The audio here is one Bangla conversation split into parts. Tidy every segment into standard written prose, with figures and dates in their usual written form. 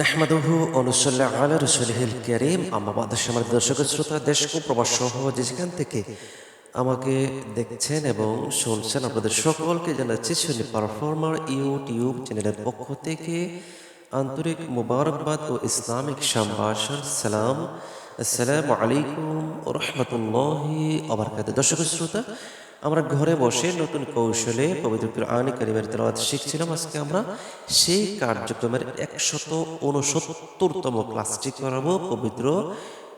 নাহমাদুহু ওয়া নুসাল্লি আলা রাসূলিহিল কারীম আম্মা বাদ। সম্মানিত দর্শক শ্রোতা, দেশ ও প্রবাস সহ যে যেখান থেকে আমাকে দেখছেন এবং শুনছেন, আপনাদের সকলকে জানাচ্ছি সুন্নি পারফর্মার ইউটিউব চ্যানেলের পক্ষ থেকে আন্তরিক মোবারকবাদ ও ইসলামিক সম্ভাষণ। আসসালামু আলাইকুম ওয়া রাহমাতুল্লাহি ওয়া বারাকাতুহু। দর্শক শ্রোতা, আমরা ঘরে বসে নতুন কৌশলে পবিত্র কুরআন কারীমের তেলাওয়াত শিখছিলাম। আজকে আমরা সেই কার্যক্রমের ১৬৯তম ক্লাসটি করাবো পবিত্র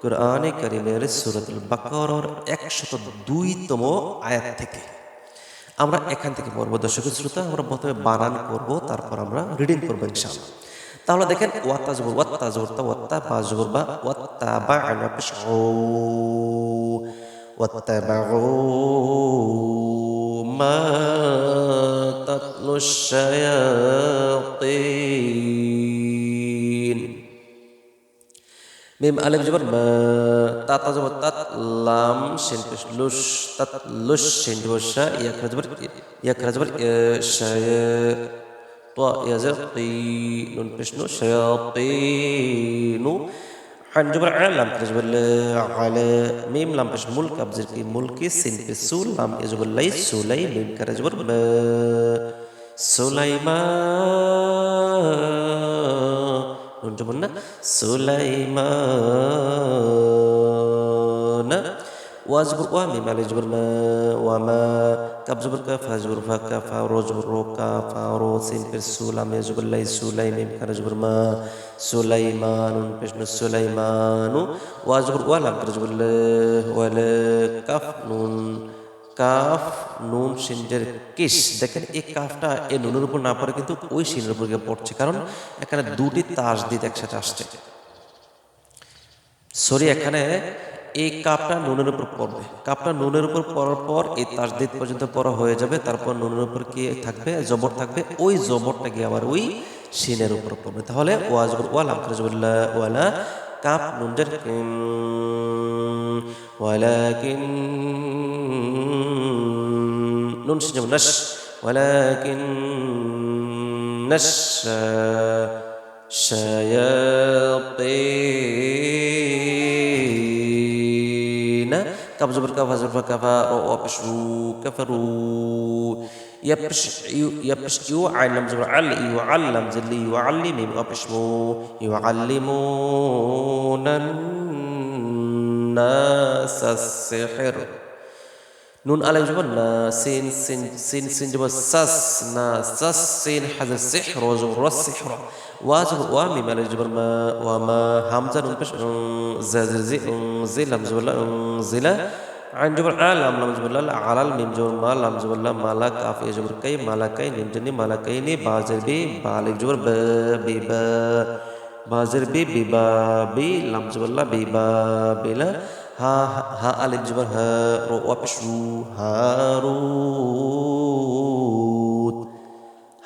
কুরআন কারীমের সূরাতুল বাকারার ১০২তম আয়াত থেকে। আমরা এখান থেকে পড়বো। দর্শক শ্রোতা, আমরা প্রথমে বানান করব, তারপর আমরা রিডিং করবো ইনশাআল্লাহ। তাহলে দেখেন, ওয়াত্তা জবর ওয়াত্তা জবর তা ওয়াত্তা বা জবর বা ওয়াত্তা বা আনা পেশ ও واتبعوا ما تتلو الشياطين ميم ألف جبر ما تاتا جبر تات لام شين بش لوش تات لوش شين جبر شا يكرا جبر شيا طا يزر قي نون بش نو شياطين عن جبر لام كجبر على ميم لام بش ملك أبزر كي ملكي سين بسول لام يجبر لي سولي ميم كرجبر ما سليمان نون جبرنا سليمان واجبر واميم على جبر ما وما كاب جبر كاف جبر فا كافا رو جبر رو كافا رو سين بسول لام يجبر لي سولي ميم كرجبر ما سليمان بشن سليمان واجبر ولم كرجبر ولا كاف নুন শিনজের কিস। দেখেন, এই কাফটা এই নুনের উপর না পড়ে কিন্তু ওই শিনের উপর গিয়ে পড়ছে, কারণ এখানে দুটি তাসদিদ একসাথে আসছে। সরি, এখানে এই কাপটা নুনের উপর পড়বে। কাপটা নুনের উপর পড়ার পর এই তাসদিদ পর্যন্ত পড়া হয়ে যাবে। তারপর নুনের উপর কি থাকবে? জবর থাকবে। ওই জবরটা গিয়ে আবার ওই শিনের উপর পড়বে। তাহলে ওয়াজবর ওয়ালাম কাজবুল্লা ওয়ালা কাপ নুনজের ওয়ালাকিন নুন শিন নাশ ওয়ালাকিন নাশ শায়াতিন কাফ জবর কাফ হাজর কাফা ও অপশু কাফারু ইয়াপশ ইয়াপশ ইউ আইলাম জবর আল ইউ আল্লাম জিল্লি ইউ আল্লিম অপশমু ইউ আল্লিমুনান নাস সিহর নুন আলাইফ জবর না সিন সিন সিন সিন জবর সাস না সাস সিন হাজর সিহর জবর সিহর واجب وامي مال جبر ما وما همزه نون بش زي لم جبر زلا عن جبر لام لم جبر لا على الميم جبر ما لم جبر لا مالك كاف جبر كاي مالكاي نون جني مالكايني باجر بي بالك جبر ب بي با باجر بي بي با بي لم جبر لا بي با بلا ها ها الف جبر ها رو وبشو هاروت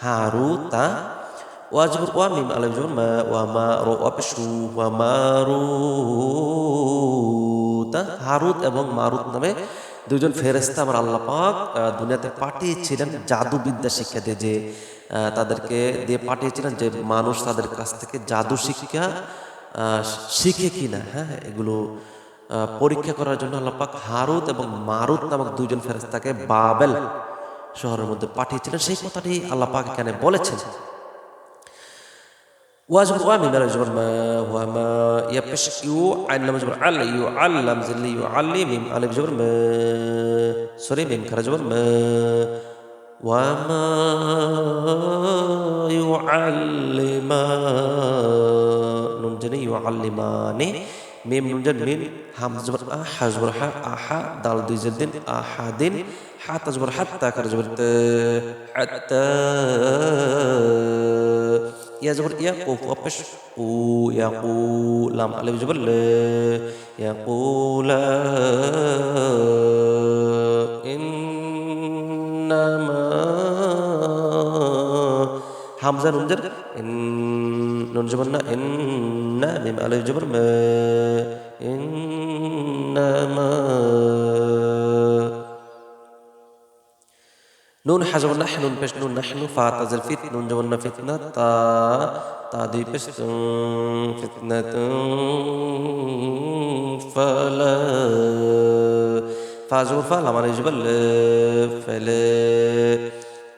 هاروت ওয়াজবর ওয়ামিম আলিফ জবর মা ওয়া মা রো অপশু ওয়া মারুত। হারুত এবং মারুত নামে দুজন ফেরেশতা আমার আল্লাহ পাক দুনিয়াতে পাঠিয়েছিলেন জাদু বিদ্যা শিক্ষা দিয়ে, যে তাদেরকে দিয়ে পাঠিয়েছিলেন যে মানুষ তাদের কাছ থেকে জাদু শিক্ষা শিখে কিনা, হ্যাঁ, এগুলো পরীক্ষা করার জন্য আল্লাহ পাক হারুত এবং মারুত নামক দুজন ফেরেশতাকে বাবেল শহরের মধ্যে পাঠিয়েছিলেন। সেই কথাটি আল্লাহ পাক এখানে বলেছেন। واجب وامي مال جبر ما وما يبش يو علم جبر علي يعلم زلي يعلم علم جبر ما سوري ميم كرا جبر ما وما يعلمان جني يعلماني ميم نون ميم همز جبر اح جبر ح اح دال دي جدين احدين حتى جبر حتى كرا جبر حتى يا جبر يقوف وبش يقول لام ألف جبر يقول إنما همزة ننجر إن ننجبرنا إن ميم ألف جبر ما إنما নুন হাজব নাহনুন পেশ নুন নাহনু ফা তাজল ফিত নুন জবর না ফিতনা তা তা দুই পেশ ফালা ফা জবর ফা লাম আলিফ জবর ল ফালা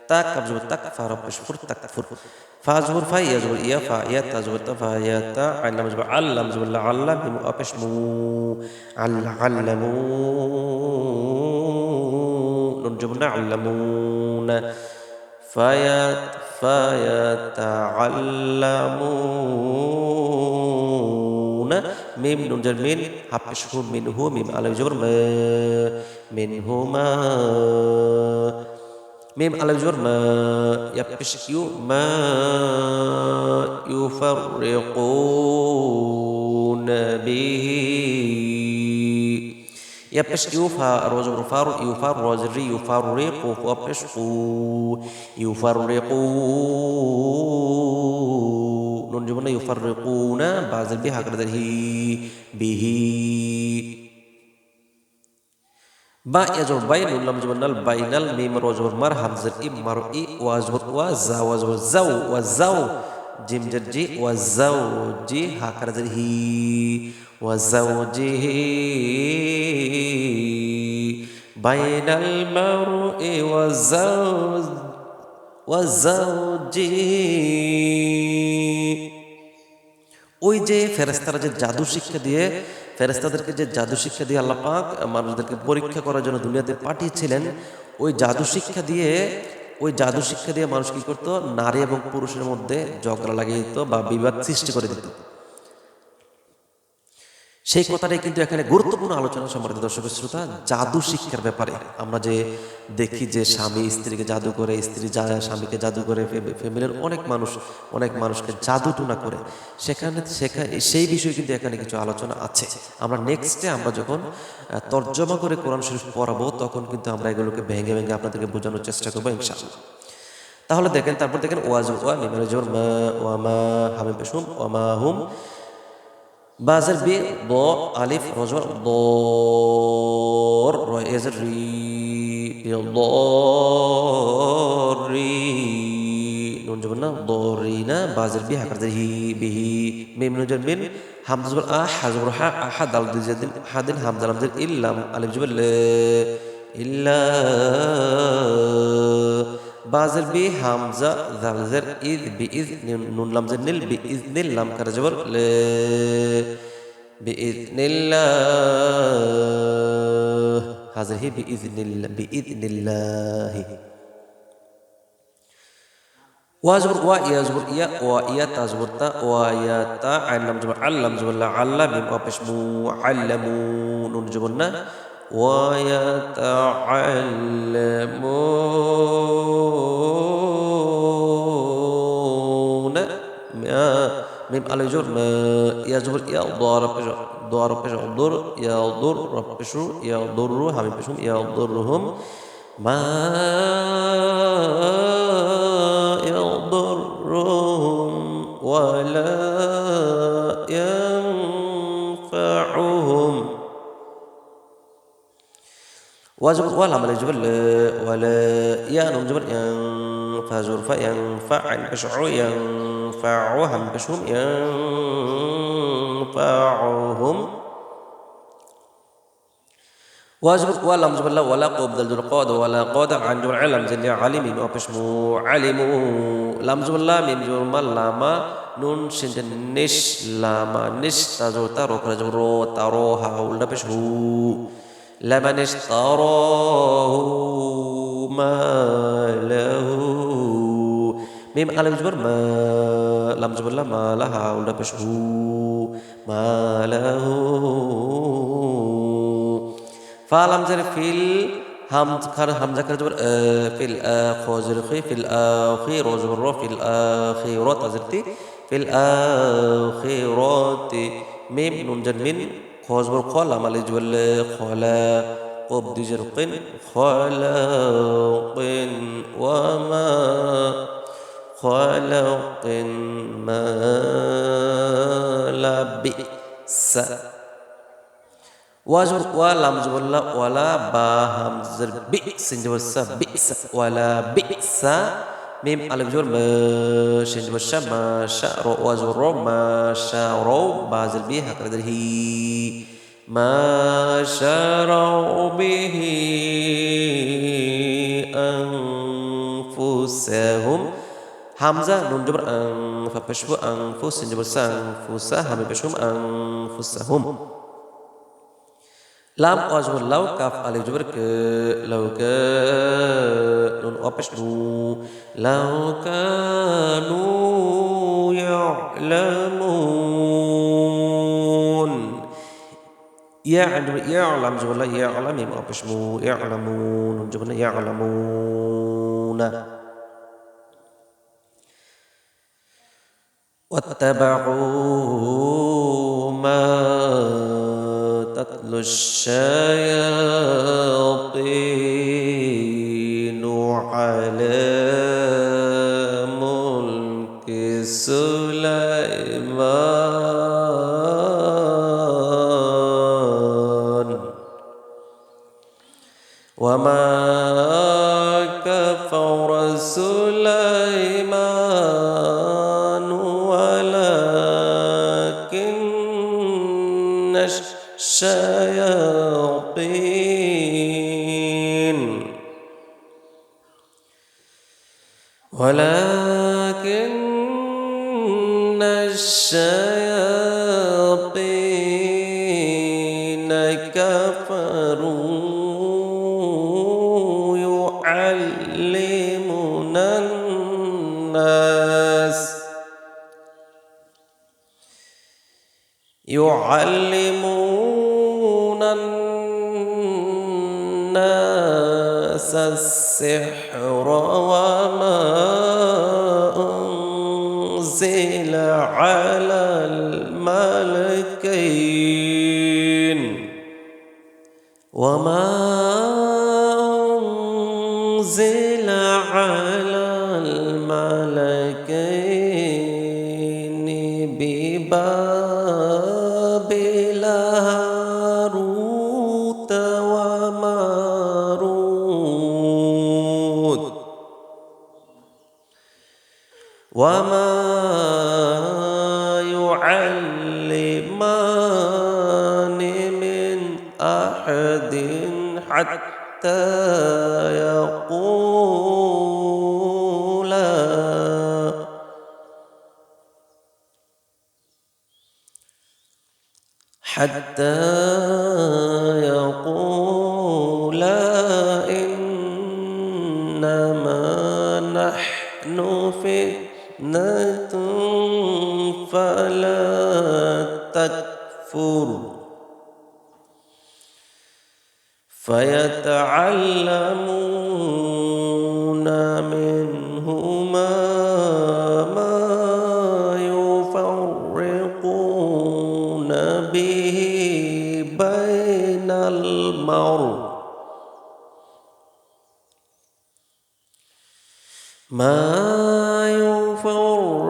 তাক কাব জবর তাক ফা রা পেশ ফুর তাক ফুর ফা জবর ফা ইয়া জবর ইয়া ফা ইয়া তা জবর তা ফা ইয়া তা আইন লাম জবর আল লাম জবর লা আল্লাহ মিম পেশ মু আল্লামু নুন জবর না আল্লামুনা فيتعلمون ميم نون جر مين حبشه منه ميم ألف جبر ما منهما ميم ألف جبر ما يبش يو ما يفرقون به يبش يوفا روز فار يفار روزري يفرق وبشقو يفرقو نون جمنا يفرقون بعض البي هكذا هي به با يجر بين لم جمنا البين الميم روز مر همزة مر واجبر وزا واجبر زو وزو جيم جي وزوجي هكذا هي وزوجه بين المرء وزوجه ওই যে ফেরেশতারা যে জাদু শিক্ষা দিয়ে ফেরেশতাদেরকে যে জাদু শিক্ষা দিয়ে আল্লাহ পাক মানুষদেরকে পরীক্ষা করার জন্য দুনিয়াতে পাঠিয়েছিলেন ওই জাদু শিক্ষা দিয়ে মানুষ কি করতো নারী এবং পুরুষের মধ্যে ঝগড়া লাগিয়ে দিত বা বিবাদ সৃষ্টি করে দিত সেই কথাটাই কিন্তু এখানে গুরুত্বপূর্ণ আলোচনা সম্পর্কে দর্শক শ্রোতা জাদু শিক্ষার ব্যাপারে আমরা যে দেখি যে স্বামী স্ত্রীকে জাদু করে স্ত্রী স্বামীকে জাদু করে ফ্যামিলির অনেক মানুষকে জাদু টুনা করে সেখানে সেই বিষয়ে কিন্তু এখানে কিছু আলোচনা আছে আমরা নেক্সটে আমরা যখন তর্জমা করে কোরআন শরীফ পড়াবো তখন কিন্তু আমরা এগুলোকে ভেঙে ভেঙে আপনাদেরকে বোঝানোর চেষ্টা করবো ইনশাআল্লাহ তাহলে দেখেন তারপর দেখেন ওয়াজ ওয়া মিমাল জবর মা ওয়া মা হামিম পেশুম ওয়া মা হুম বাজার বি দ আলিফ রজর দর রয়েজর রি রি নুন জবর না দরিনা বাজার বি হাকার হি বিহি মিম নুন জবর মিন হামজা জবর আ হাজবর হা আহা দাল দিজাদিন হাদিন হামজা লাম জবর ইল্লাম আলিফ জবর ল ইল্লা বাজার বি হামজা দাল জের ইদ বি ইদ নুন লাম জের নিল বি ইদ নিল লাম কার জবর ল بإذن الله هذه بإذن الله واجبر ويجبر يا ويا تجبر تا ويا تا علم جبر علم جبر لا علم بمشمو علموا نون جبرنا ويتعلمون ميم على جور ما يجبر يا ضار بشو ضر يا ضر رب بشو يا ضر هم بشوم يا ضرهم ما يضرهم ولا ينفعهم وجبر ولا عمل جبر ولا يا نوم جبر ينفجر فينفع بشعو ينفعهم بشهم ينفعهم واجبر ولا جبر لا ولا قبض القاد ولا قاد عن جبر علم زل علم وبشمو علموا لم جبر لا ميم جبر ما لما نون شنجن نش لما نش تجور تارو كرجبر تاروها ولا بشهو لمن اشتراه ما له ميم ألف جبر ما لم جبر لا ما لها ولا بشهو ما له فلم جر في همزة كرجبر في الآخر في الآخر جبر في الآخرات أزرتي في الآخرات ميم نون جر من خازبر خلا مالج ولا خلا قبض جرق خلاق وما خلق ما لبئس واجبر ولم جبر ولا با همزر بئس جبر بئس ولا بئس ميم ألف جر ما شين جبر شا ما شاء رو وازر رو ما شاء رو بازل بيها قدر هي ما شروا به أنفسهم همزة نون جبر فبشبو أنفس جبر سان فوسا هم بشهم أنفسهم لام أجبر لو كاف ألف جبر ك لو ك نون أبشبو لو كانوا يعلمون يعلم جبر لا يعلم ما أبشبو يعلمون جبر يعلمون واتبعوا ما تتلو الشياطين على ملك سليمان وما كفر سليمان ولكن الشياطين كفروا يعلمون الناس السحر وما أنزل على الملكين ببابل هاروت وماروت وما يعلمان من أحد حتى يقولا إنما نحن فتنة فلا تكفر فيتعلمون منهما ما يفرقون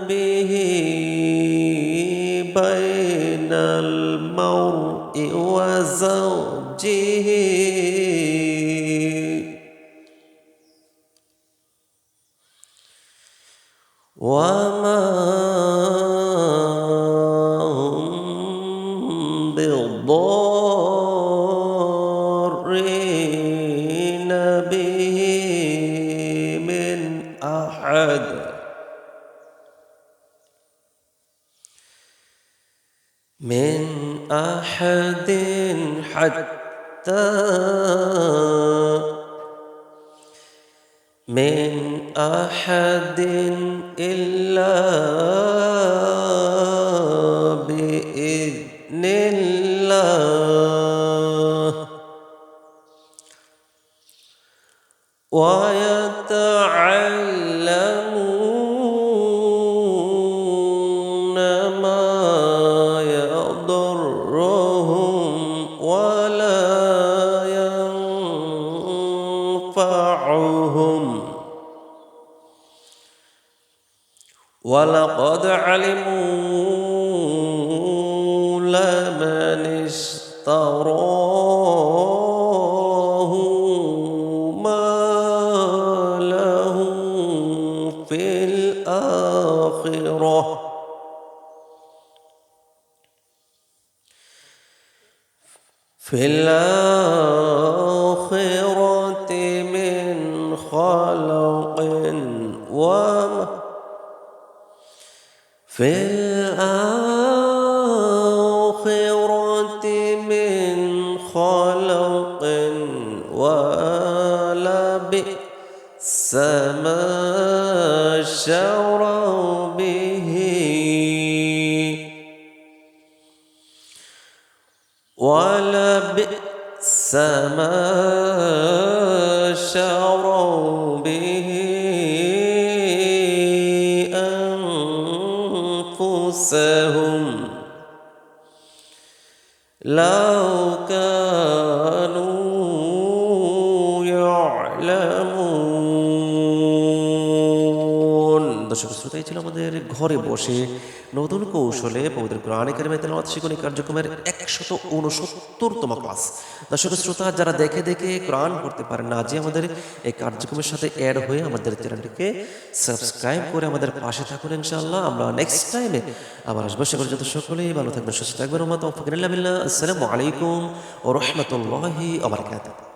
به بين المرء وزوجه وما هم بالضارين به من أحد إلا بإذن الله ويتعلمون ما يضرهم ولا ينفعهم ولقد علموا لمن اشتراه ما الآخرة في الآخرة من خلق وما في الآخرة من خلق ولبئس ما شروا به ولبئس ما شروا به أنفسهم لو كانوا يعلمون দর্শক শ্রোতা, এই ছিল আমাদের ঘরে বসে নতুন কৌশলে পবিত্র কোরআনে কারিমে তেলাওয়াত শিখুনি কার্যক্রমের 169তম ক্লাস। দর্শক শ্রোতা, যারা দেখে দেখে কোরআন পড়তে পারেন না, আজই আমাদের এই কার্যক্রমের সাথে অ্যাড হয়ে আমাদের চ্যানেলটিকে সাবস্ক্রাইব করে আমাদের পাশে থাকুন। ইনশাআল্লাহ আমরা নেক্সট টাইমে আবার আসবো। সে পর্যন্ত সকলেই ভালো থাকবেন, সুস্থ থাকবেন। আসসালামু আলাইকুম ওয়া রাহমাতুল্লাহি ওয়া বারাকাতুহু।